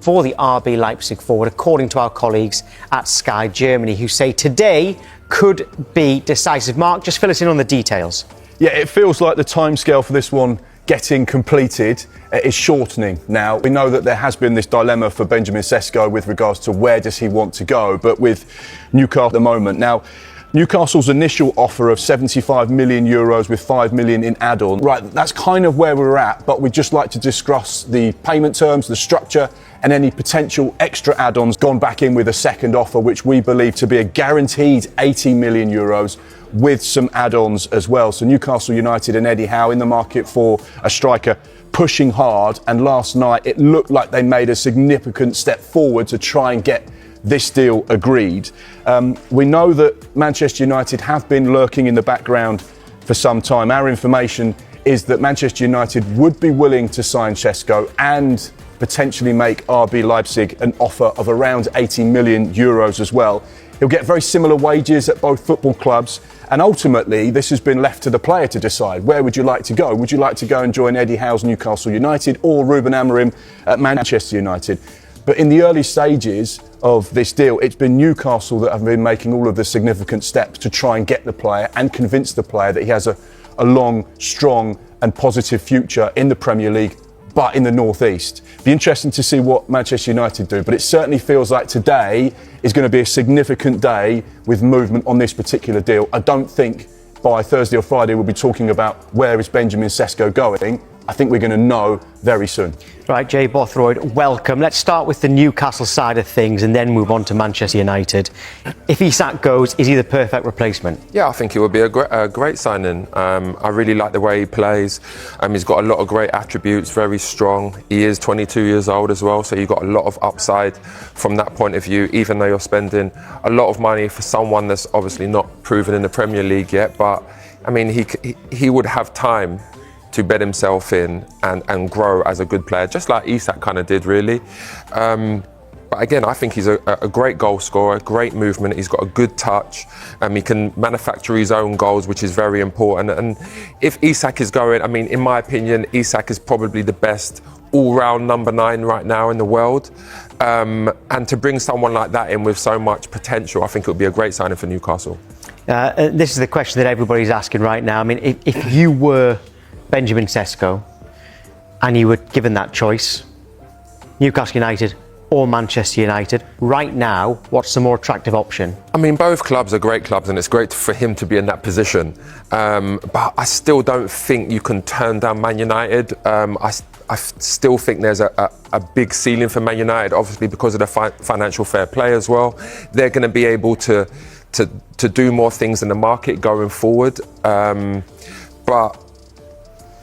for the RB Leipzig forward, according to our colleagues at Sky Germany, who say today could be decisive. Mark, just fill us in on the details. Yeah, it feels like the timescale for this one getting completed is shortening now. We know that there has been this dilemma for Benjamin Sesko with regards to where does he want to go, but with Newcastle at the moment. Now, Newcastle's initial offer of 75 million euros with 5 million in add-on, right, that's kind of where we're at, but we'd just like to discuss the payment terms, the structure, and any potential extra add-ons. Gone back in with a second offer, which we believe to be a guaranteed 80 million euros with some add-ons as well. So Newcastle United and Eddie Howe in the market for a striker, pushing hard, and last night it looked like they made a significant step forward to try and get this deal agreed. We know that Manchester United have been lurking in the background for some time. Our information is that Manchester United would be willing to sign Sesko and potentially make RB Leipzig an offer of around 80 million euros as well. He'll get very similar wages at both football clubs, and ultimately this has been left to the player to decide. Where would you like to go? Would you like to go and join Eddie Howe's Newcastle United or Ruben Amorim at Manchester United? But in the early stages of this deal, it's been Newcastle that have been making all of the significant steps to try and get the player and convince the player that he has a long, strong and positive future in the Premier League, but in the North East. Be interesting to see what Manchester United do, but it certainly feels like today is going to be a significant day with movement on this particular deal. I don't think by Thursday or Friday we'll be talking about where is Benjamin Sesko going. I think we're going to know very soon. Right, Jay Bothroyd, welcome. Let's start with the Newcastle side of things and then move on to Manchester United. If Isak goes, is he the perfect replacement? Yeah, I think he would be a great signing. I really like the way he plays. He's got a lot of great attributes, very strong. He is 22 years old as well, so you've got a lot of upside from that point of view, even though you're spending a lot of money for someone that's obviously not proven in the Premier League yet. But, I mean, he would have time to bed himself in and grow as a good player, just like Isak kind of did, really. But again, I think he's a great goal scorer, great movement. He's got a good touch. He can manufacture his own goals, which is very important. And if Isak is going, I mean, in my opinion, Isak is probably the best all-round number 9 right now in the world. And to bring someone like that in with so much potential, I think it would be a great signing for Newcastle. This is the question that everybody's asking right now. I mean, if you were Benjamin Sesko and you were given that choice, Newcastle United or Manchester United, right now, what's the more attractive option? I mean, both clubs are great clubs and it's great for him to be in that position. But I still don't think you can turn down Man United. I still think there's a big ceiling for Man United, obviously because of the financial fair play as well. They're going to be able to do more things in the market going forward. But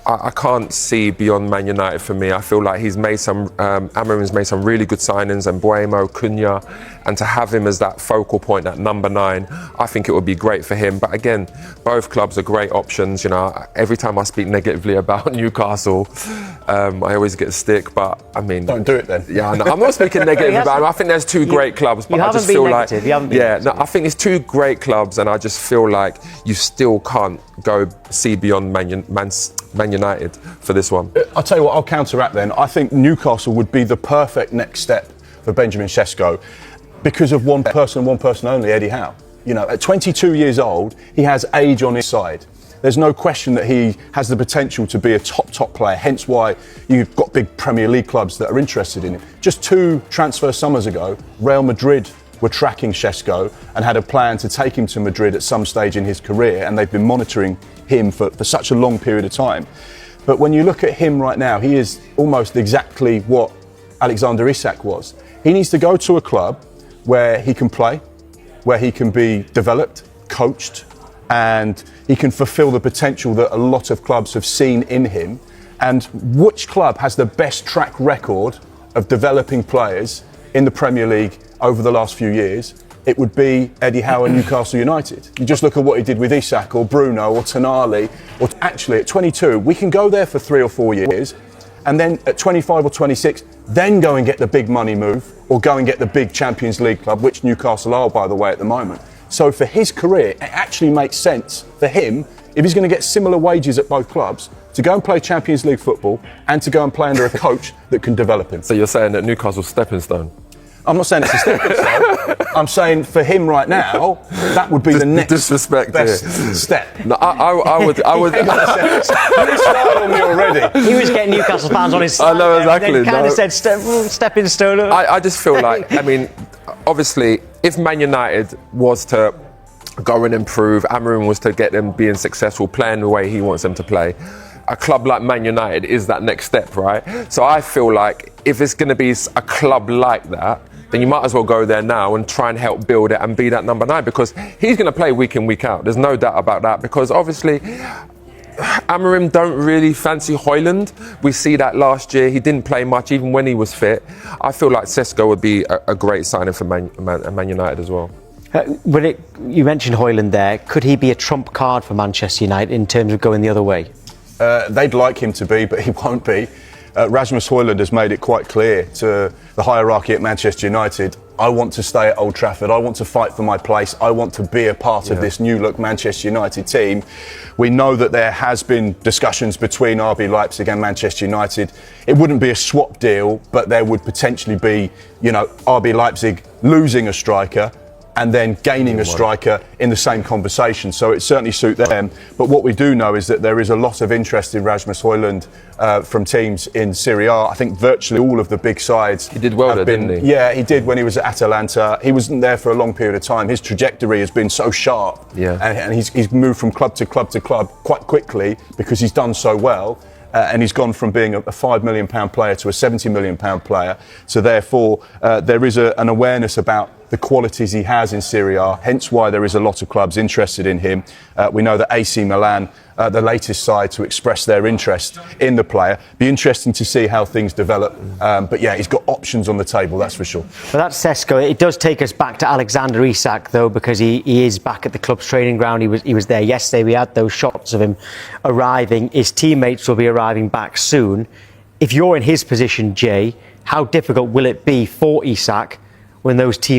I can't see beyond Man United for me. I feel like he's made Amorim's made some really good signings, and Mbeumo, Cunha, and to have him as that focal point at number 9, I think it would be great for him. But again, both clubs are great options. You know, every time I speak negatively about Newcastle, I always get a stick. But I mean, don't do it then. Yeah, no, I'm not speaking negative about him. I think there's two great clubs, but I just feel like, I think it's two great clubs, and I just feel like you still can't go see beyond Man United for this one. I'll tell you what, I'll counteract then. I think Newcastle would be the perfect next step for Benjamin Sesko because of one person only, Eddie Howe. You know, at 22 years old, he has age on his side. There's no question that he has the potential to be a top player, hence why you've got big Premier League clubs that are interested in him. Just 2 transfer summers ago, Real Madrid were tracking Sesko and had a plan to take him to Madrid at some stage in his career, and they've been monitoring him for such a long period of time. But when you look at him right now, he is almost exactly what Alexander Isak was. He needs to go to a club where he can play, where he can be developed, coached, and he can fulfill the potential that a lot of clubs have seen in him. And which club has the best track record of developing players in the Premier League over the last few years? It would be Eddie Howe and Newcastle United. You just look at what he did with Isak or Bruno or Tonali, or actually at 22, we can go there for 3 or 4 years, and then at 25 or 26, then go and get the big money move or go and get the big Champions League club, which Newcastle are, by the way, at the moment. So for his career, it actually makes sense for him if he's going to get similar wages at both clubs, to go and play Champions League football and to go and play under a coach that can develop him. So you're saying that Newcastle's stepping stone? I'm not saying it's a stepping stone. I'm saying for him right now, that would be the next disrespect best here. step. No, I would. You started on me already. He was getting Newcastle fans on his side. I know exactly. And then kind No. of said stepping stone. I just feel like, I mean, obviously, if Man United was to go and improve, Amorim was to get them being successful, playing the way he wants them to play, a club like Man United is that next step, right? So I feel like if it's going to be a club like that, then you might as well go there now and try and help build it and be that number 9, because he's going to play week in, week out. There's no doubt about that, because obviously Amorim don't really fancy Højlund. We see that last year. He didn't play much even when he was fit. I feel like Sesko would be a great signing for Man United as well. You mentioned Højlund there. Could he be a trump card for Manchester United in terms of going the other way? They'd like him to be, but he won't be. Rasmus Højlund has made it quite clear to the hierarchy at Manchester United, I want to stay at Old Trafford, I want to fight for my place, I want to be a part of this new look Manchester United team. We know that there has been discussions between RB Leipzig and Manchester United. It wouldn't be a swap deal, but there would potentially be, RB Leipzig losing a striker and then gaining a striker in the same conversation. So it certainly suit them. But what we do know is that there is a lot of interest in Rasmus Højlund from teams in Serie A. I think virtually all of the big sides. He did well there, didn't he? Yeah, he did when he was at Atalanta. He wasn't there for a long period of time. His trajectory has been so sharp. Yeah. And he's moved from club to club to club quite quickly because he's done so well. And he's gone from being a £5 million player to a £70 million player. So therefore, there is an awareness about the qualities he has in Serie A, hence why there is a lot of clubs interested in him. We know that AC Milan, the latest side to express their interest in the player. Be interesting to see how things develop. But yeah, he's got options on the table, that's for sure. Well, that's Sesko. It does take us back to Alexander Isak, though, because he is back at the club's training ground. He was there yesterday. We had those shots of him arriving. His teammates will be arriving back soon. If you're in his position, Jay, how difficult will it be for Isak when those teammates